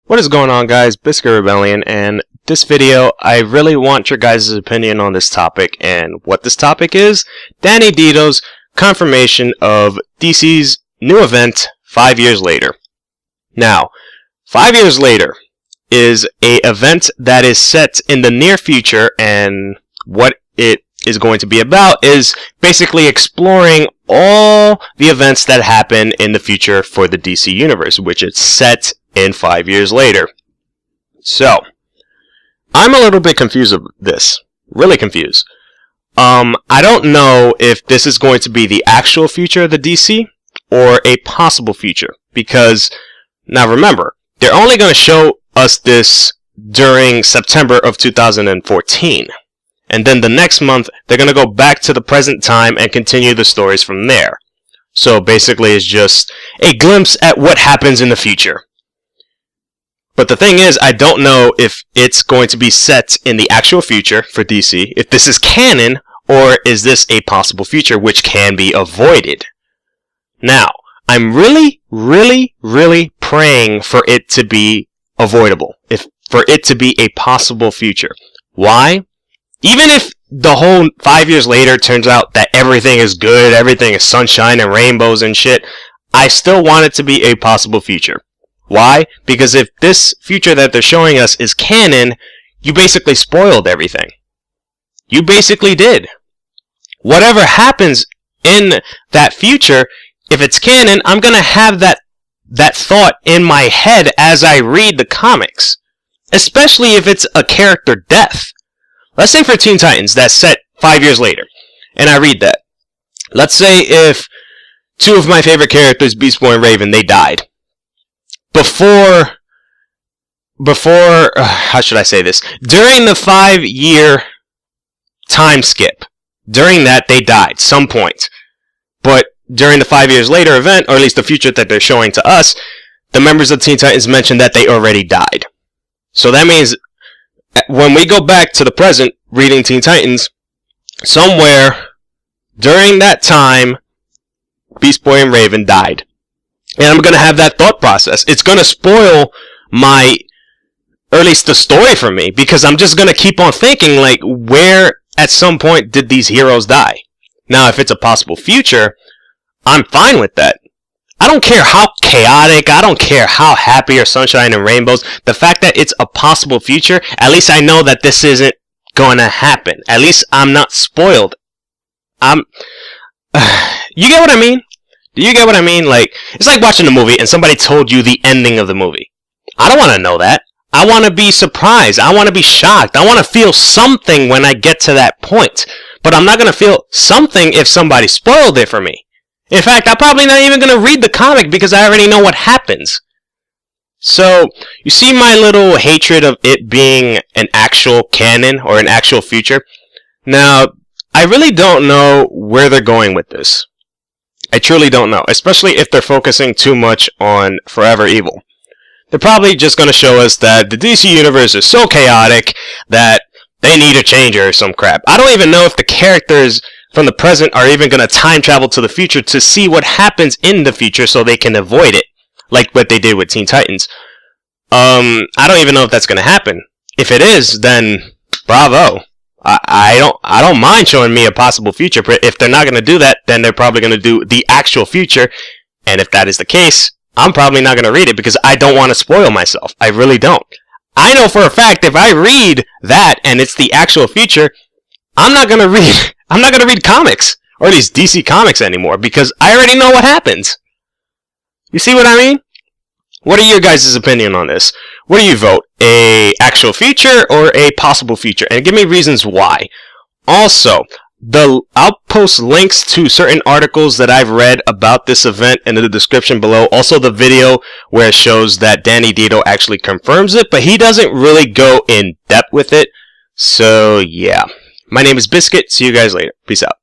What is going on, guys? Bizkit Rebellion, and this video I really want your guys' opinion on this topic. And what this topic is, Dan DiDio's confirmation of DC's new event 5 years later. Now, 5 years later is a event that is set in the near future, and what it is going to be about is basically exploring all the events that happen in the future for the DC universe, which is set in 5 years later. So, I'm a little bit confused of this. Really confused. I don't know if this is going to be the actual future of the DC or a possible future. Because, now remember, they're only going to show us this during September of 2014. And then the next month, they're going to go back to the present time and continue the stories from there. So basically, it's just a glimpse at what happens in the future. But the thing is, I don't know if it's going to be set in the actual future for DC, if this is canon, or is this a possible future which can be avoided. Now, I'm really praying for it to be avoidable, for it to be a possible future. Why? Even if the whole 5 years later turns out that everything is good, everything is sunshine and rainbows and shit, I still want it to be a possible future. Why? Because if this future that they're showing us is canon, you basically spoiled everything. You basically did. Whatever happens in that future, if it's canon, I'm going to have that thought in my head as I read the comics. Especially if it's a character death. Let's say for Teen Titans, that's set 5 years later, and I read that. Let's say if two of my favorite characters, Beast Boy and Raven, they died. Before, how should I say this? During the 5-year time skip, during that they died, some point. But during the 5 years later event, or at least the future that they're showing to us, the members of Teen Titans mentioned that they already died. So that means when we go back to the present, reading Teen Titans, somewhere during that time, Beast Boy and Raven died. And I'm going to have that thought process. It's going to spoil my, or at least the story for me, because I'm just going to keep on thinking, like, where at some point did these heroes die? Now, if it's a possible future, I'm fine with that. I don't care how chaotic, I don't care how happy or sunshine and rainbows. The fact that it's a possible future, at least I know that this isn't going to happen. At least I'm not spoiled. You get what I mean? Do you get what I mean? Like, it's like watching a movie and somebody told you the ending of the movie. I don't want to know that. I want to be surprised. I want to be shocked. I want to feel something when I get to that point. But I'm not going to feel something if somebody spoiled it for me. In fact, I'm probably not even going to read the comic because I already know what happens. So, you see my little hatred of it being an actual canon or an actual future? Now, I really don't know where they're going with this. I truly don't know, especially if they're focusing too much on Forever Evil. They're probably just going to show us that the DC universe is so chaotic that they need a changer or some crap. I don't even know if the characters from the present are even going to time travel to the future to see what happens in the future so they can avoid it, like what they did with Teen Titans. I don't even know if that's going to happen. If it is, then bravo. I don't mind showing me a possible future, but if they're not going to do that, then they're probably going to do the actual future, and if that is the case, I'm probably not going to read it because I don't want to spoil myself. I really don't. I know for a fact if I read that and it's the actual future, I'm not going to read comics, or at least DC Comics anymore, because I already know what happens. You see what I mean? What are your guys' opinion on this? What do you vote? A actual future or a possible future? And give me reasons why. Also, I'll post links to certain articles that I've read about this event in the description below. Also the video where it shows that Dan DiDio actually confirms it, but he doesn't really go in depth with it. So yeah. My name is Bizkit. See you guys later. Peace out.